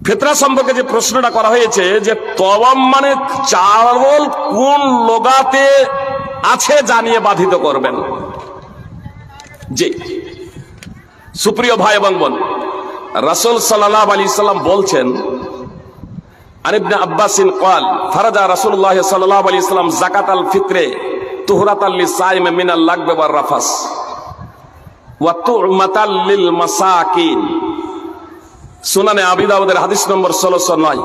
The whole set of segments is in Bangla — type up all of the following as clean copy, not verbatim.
ফিতরা সম্পর্কে যে প্রশ্নটা করা হয়েছে যে তওয়াম মানে চাওয়াল কোন লোগাতে আছে জানিয়ে বাধিত করবেন। জি সুপ্রিয় ভাই এবং বোন, রাসূল সাল্লাল্লাহু আলাইহি সাল্লাম বলছেন, আন ইবনে আব্বাসিন ক্বাল ফারাজা রাসূলুল্লাহ সাল্লাল্লাহু আলাইহি সাল্লাম যাকাতাল ফিত্রে তুহরাতাল লিসাইম মিনাল লাগব ওয়ার রাফাস ওয়া তু'মাতাল লিল মাসাকিন। সুনানে আবি দাউদের হাদিস নম্বর 1609,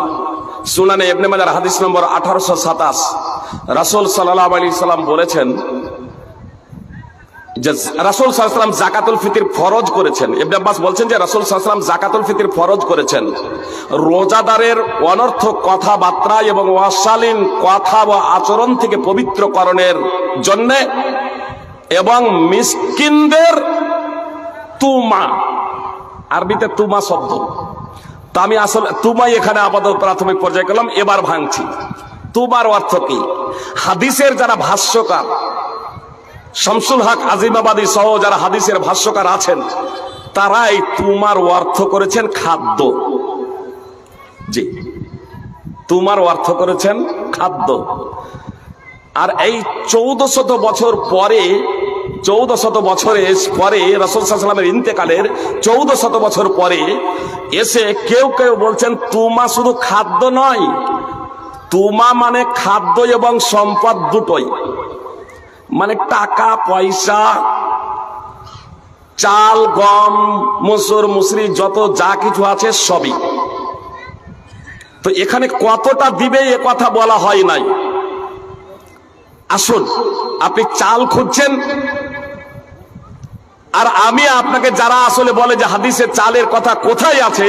সুনানে ইবনে মাজাহ হাদিস নম্বর 1827। রাসূল সাল্লাল্লাহু আলাইহি সাল্লাম বলেছেন যে রাসূল সাল্লাল্লাহু আলাইহি সাল্লাম যাকাতুল ফিতর ফরজ করেছেন। ইবনে আব্বাস বলছেন যে রাসূল সাল্লাল্লাহু আলাইহি সাল্লাম যাকাতুল ফিতর ফরজ করেছেন রোজাদারের অনর্থক কথাবার্তা এবং অশালীন কথা বা আচরণ থেকে পবিত্রকরণের জন্য এবং মিসকিনদের তুমা, আরবিতে তুমা শব্দ, তা আমি আসলে তুমাই এখানে আপাতত প্রাথমিক পর্যায়ে করলাম, এবার ভাঙছি। তুমার অর্থ কি? হাদিসের যারা ভাষ্যকার, শামসুল হক আজিমাবাদী সহ যারা হাদিসের ভাষ্যকার আছেন, তারা এই তুমার অর্থ করেছেন খাদ্য। জি, তুমার অর্থ করেছেন খাদ্য। আর এই 1400 বছর পরে, 1400 বছরের পরে রাসূল সাল্লাল্লাহু আলাইহি ওয়াসাল্লামের ইন্তেকালের 1400 বছর পরে এসে কেউ কেউ বলছেন তুমা শুধু খাদ্য নয়, তুমা মানে খাদ্য এবং সম্পদ দুটোই, মানে টাকা পয়সা, চাল গম মসুর মুসরি যত যা কিছু আছে সবই। তো এখানে কতটা দিবে এ কথা বলা হয় নাই। আসুন, আপনি চাল খুঁজছেন আর আমি আপনাকে যারা আসলে বলে যে হাদিসে চালের কথা কোথায় আছে,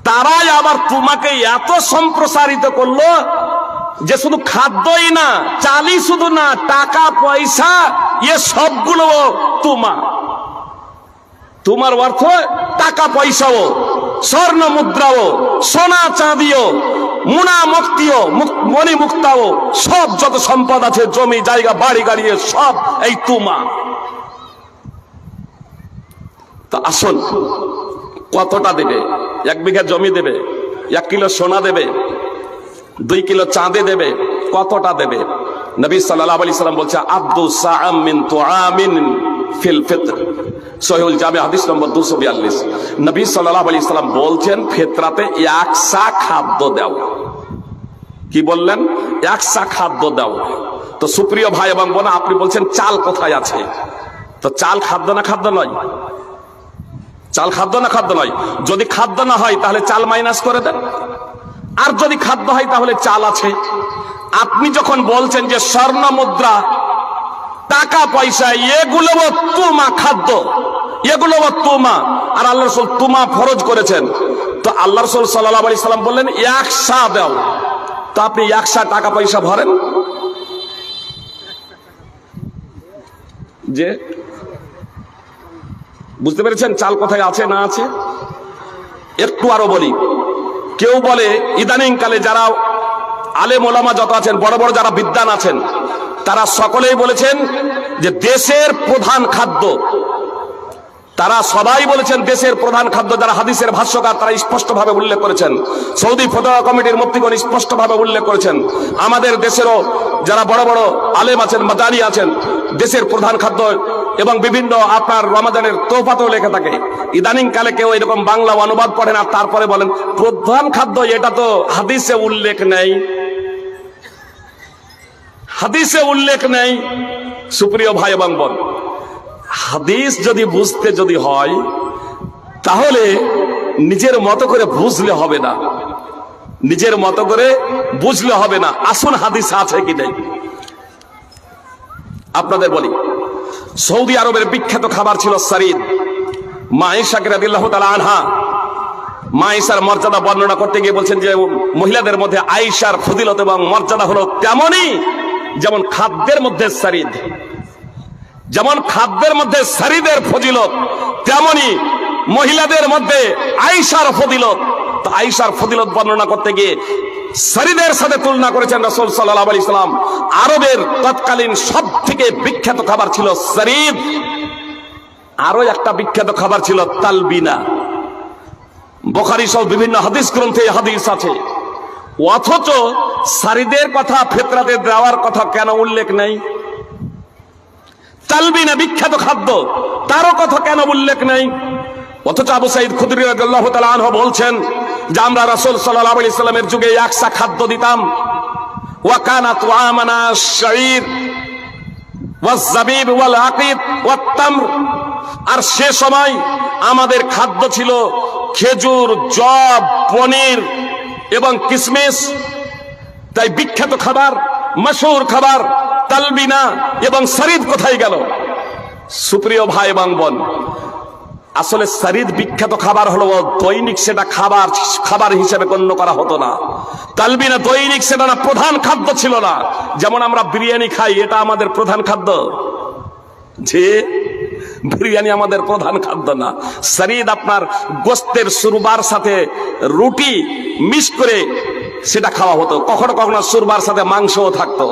তারাই আবার তোমাকে এত সম্প্রসারিত করলো যে শুধু খাদ্যই না, চালই শুধু না, টাকা পয়সা এ সবগুলো তুমা। তোমার অর্থ টাকা পয়সাও, স্বর্ণ মুদ্রাও, সোনা চাঁদিও, মুনা মুক্তিও, মণি মুক্তাও, সব যত সম্পদ আছে, জমি জায়গা বাড়ি গাড়ি সব এই তুমা। তা আসুন, কতটা দেবে? 1 বিঘা জমি দেবে, 1 কিলো সোনা দেবে, 2 কিলো চাঁদে দেবে, কতটা দেবে? নবী সাল্লাল্লাহু আলাইহি সাল্লাম বলছে আব্দু সাআম মিন তুআমিন ফিল ফিত্র, সহিহুল জামি হাদিস নম্বর 242। নবী সাল্লাল্লাহু আলাইহি সাল্লাম বলছেন ফিতরাতে 1 সা খাদ্য দাও। কি বললেন? 1 সা খাদ্য দাও। তো সুপ্রিয় ভাই এবং বোন, আপনি বলছেন চাল কোথায় আছে? তো চাল খাদ্য না খাদ্য নয়? চাল খাদ্য না খাদ্য নয়? যদি খাদ্য না হয় তাহলে চাল মাইনাস করে দেন, আর যদি খাদ্য হয় তাহলে চাল আছে। আপনি যখন বলছেন যে স্বর্ণ মুদ্রা, টাকা পয়সা এগুলো তুমা, খাদ্য এগুলো তুমা, আর আল্লাহ রাসূল তুমা ফরজ করেছেন, তো আল্লাহ রাসূল সাল্লাল্লাহু আলাইহি সাল্লাম বললেন 1 সা দাও। তো আপনি 1 সা টাকা পয়সা ভরেন। যে বুঝতে পেরেছেন চাল কোথায় আছে না আছে? একটু আরো বলি। কেউ বলে ইদানিং কালে যারা আলেম ওলামা যত আছেন, বড় বড় যারা বিদ্বান আছেন, তারা সকলেই বলেছেন যে দেশের প্রধান খাদ্য, তারা সবাই বলেছেন দেশের প্রধান খাদ্য, যারা হাদিসের ভাষ্যকার তারা স্পষ্টভাবে উল্লেখ করেছেন, সৌদি ফতোয়া কমিটির মুফতিগণ স্পষ্টভাবে উল্লেখ করেছেন, আমাদের দেশেরও যারা বড় বড় আলেম আছেন, মাদানী আছেন, দেশের প্রধান খাদ্য এবং বিভিন্ন আপনার রমাদানের তোহফাতেও লেখা থাকে। ইদানিং কালে কেউ এরকম বাংলা অনুবাদ পড়েন আর তারপরে বলেন প্রধান খাদ্য, এটা তো হাদিসে উল্লেখ নেই, হাদিসে উল্লেখ নেই। সুপ্রিয় ভাই এবং বোন, হাদিস যদি বুঝতে যদি হয় তাহলে নিজের মতো করে বুঝলে হবে না, নিজের মতো করে বুঝলে হবে না। আসুন হাদিস আছে কি নেই আপনাদের বলি। সৌদি আরবের বিখ্যাত খাবার ছিল সারিদ। মা আয়েশা রাদিয়াল্লাহু তাআলা আনহা, মা আয়েশার মর্যাদা বর্ণনা করতে গিয়ে বলছেন যে মহিলাদের মধ্যে আয়েশার ফজিলত এবং মর্যাদা হলো তেমনই যেমন খাদ্যের মধ্যে সারিদ, যেমন খাদ্যের মধ্যে সারিদের ফজিলত, তেমনি মহিলাদের মধ্যে আয়েশার ফজিলত। তো আয়েশার ফজিলত বর্ণনা করতে গিয়ে সারিদের সাথে তুলনা করেছেন রাসূল সাল্লাল্লাহু আলাইহি সাল্লাম। আরবের তৎকালীন সবথেকে বিখ্যাত খাবার ছিল সারিদ। আরো একটা বিখ্যাত খাবার ছিল তালবিনা, বুখারী সহ বিভিন্ন হাদিস গ্রন্থে হাদিস আছে। অথচ সারিদের কথা, ফিতরাতে দেওয়ার কথা কেন উল্লেখ নেই? তালবিনা বিখ্যাত খাদ্য, তারও কথা কেন উল্লেখ নেই? অথচ আবু সাঈদ খুদরী রাদিয়াল্লাহু তাআলা আনহু বলছেন যে আমরা রাসূল সাল্লাল্লাহু আলাইহি সাল্লামের যুগে একসা খাদ্য দিতাম। ওয়া কানাত ওয়ামানা শাঈর ওয়াজ জাবিব ওয়াল আকিদ ওয়াত তামর। আর সে সময় আমাদের খাদ্য ছিল খেজুর, জব, পনির এবং কিশমিশ। তাই বিখ্যাত খাবার, মশহুর খাবার তালবিনা এবং সরিদ কোথায় গেল? সুপ্রিয় ভাই এবং বোন, আসলে সরিদ বিখ্যাত খাবার হলো, দৈনিক সেটা খাবার হিসেবে গণ্য করা হতো না। তালবিনা দৈনিক সেটা না, প্রধান খাদ্য ছিল না। যেমন আমরা বিরিয়ানি খাই, এটা আমাদের প্রধান খাদ্য, যে বিরিয়ানি আমাদের প্রধান খাদ্য না। সরিদ আপনার গোস্তের সুরবার সাথে রুটি মিক্স করে সেটা খাওয়া হতো, কখনো কখনো সুরবার সাথে মাংসও থাকতো।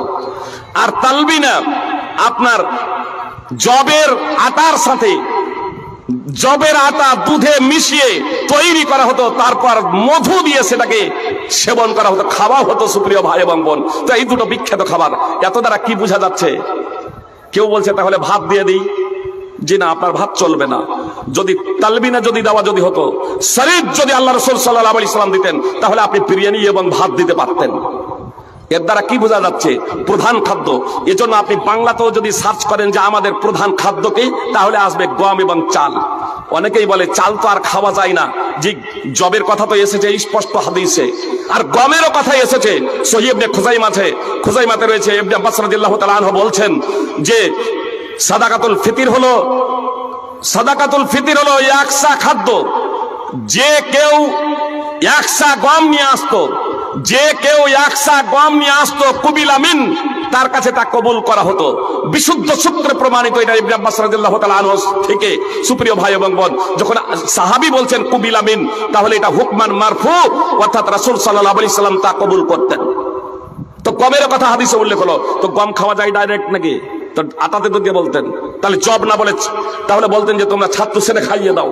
আর তালবিনা আপনার জবের আটার সাথে, জবের আটা দুধে মিশিয়ে তৈরি করা হতো, তারপর মধু দিয়ে সেটাকে সেবন করা হতো, খাওয়া হতো। সুপ্রিয় ভাই এবং বোন, তো এই দুটো বিখ্যাত খাবার। এত দ্বারা কি বোঝা যাচ্ছে? কেউ বলছে তাহলে ভাত দিয়ে দিই। জি না, আপনার ভাত চলবে না। যদি তালবিনা যদি দেওয়া যদি হতো, সরিদ যদি আল্লাহ রাসূল সাল্লাল্লাহু আলাইহি সাল্লাম দিতেন, তাহলে আপনি বিরিয়ানি এবং ভাত দিতে পারতেন। এর দ্বারা কি বোঝা যাচ্ছে? প্রধান খাদ্য। এজন্য আপনি বাংলাতেও যদি সার্চ করেন যে আমাদের প্রধান খাদ্য কি, তাহলে আসবে গম এবং চাল। অনেকেই বলে চাল তো আর খাওয়া যায় না। জি, জবের কথা তো এসেছে স্পষ্ট হাদিসে, আর গমেরও কথা এসেছে সহিহ ইবনে খুজাইমাতে রয়েছে। ইবনে আব্বাস রাদিয়াল্লাহু তাআলা আনহু বলছেন যে সাদাকাতুল ফিতর হলো একসা খাদ্য। যে কেউ একসা গম নিয়ে আসতো, কুবিলা মিন, তার কাছে তা কবুল করা হতো। বিশুদ্ধ সূত্রে প্রমাণিত এটা ইবনে আব্বাস রাদিয়াল্লাহু তাআলা আনহু থেকে। সুপ্রিয় ভাই এবং বোন, যখন সাহাবী বলছেন কুবিলা মিন, তাহলে এটা হুকমান মারফু, অর্থাৎ রাসূল সাল্লাল্লাহু আলাইহি সাল্লাম তা কবুল করতেন। তো গমের কথা হাদিসে উল্লেখ হলো, তো গম খাওয়া যায় ডাইরেক্ট নাকি? তো আটাতে তো দিয়ে বলতেন, তাহলে জব না বলে তাহলে বলতেন যে তোমরা ছাত্র ছেলে খাইয়ে দাও,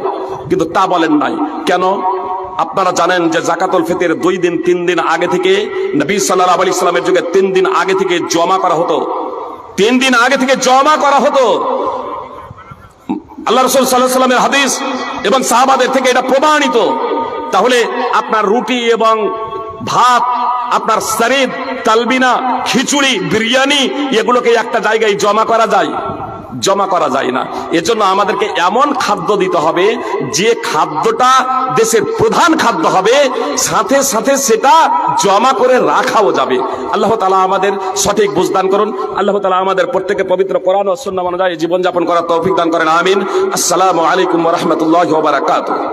কিন্তু তা বলেন নাই। কেন? আপনারা জানেন যে যাকাতুল ফিতর 2 দিন 3 দিন আগে থেকে, নবী সাল্লাল্লাহু আলাইহি সাল্লামের যুগে 3 দিন আগে থেকে জমা করা হতো। 3 দিন আগে থেকে জমা করা হতো। আল্লাহ রাসূল সাল্লাল্লাহু আলাইহি সাল্লামের হাদিস এবং সাহাবাদের থেকে এটা প্রমাণিত। তাহলে আপনার রুটি এবং ভাত, আপনার সরিদ, তালবিনা, খিচুড়ি, বিরিয়ানি, এগুলোকে একটা জায়গায় জমা করা যায়? জমা করা যায় না। এজন্য আমাদেরকে এমন খাদ্য দিতে হবে যে খাদ্যটা দেশের প্রধান খাদ্য হবে, সাথে সাথে সেটা জমা করে রাখাও যাবে। আল্লাহ তাআলা আমাদের সঠিক বুঝদান করুন। আল্লাহ তাআলা আমাদের প্রত্যেককে পবিত্র কোরআন ও সুন্নাহ অনুযায়ী জীবনযাপন করার তৌফিক দান করেন। আমিন। আসসালামু আলাইকুম ওয়া রাহমাতুল্লাহি ওয়া বারাকাতুহু।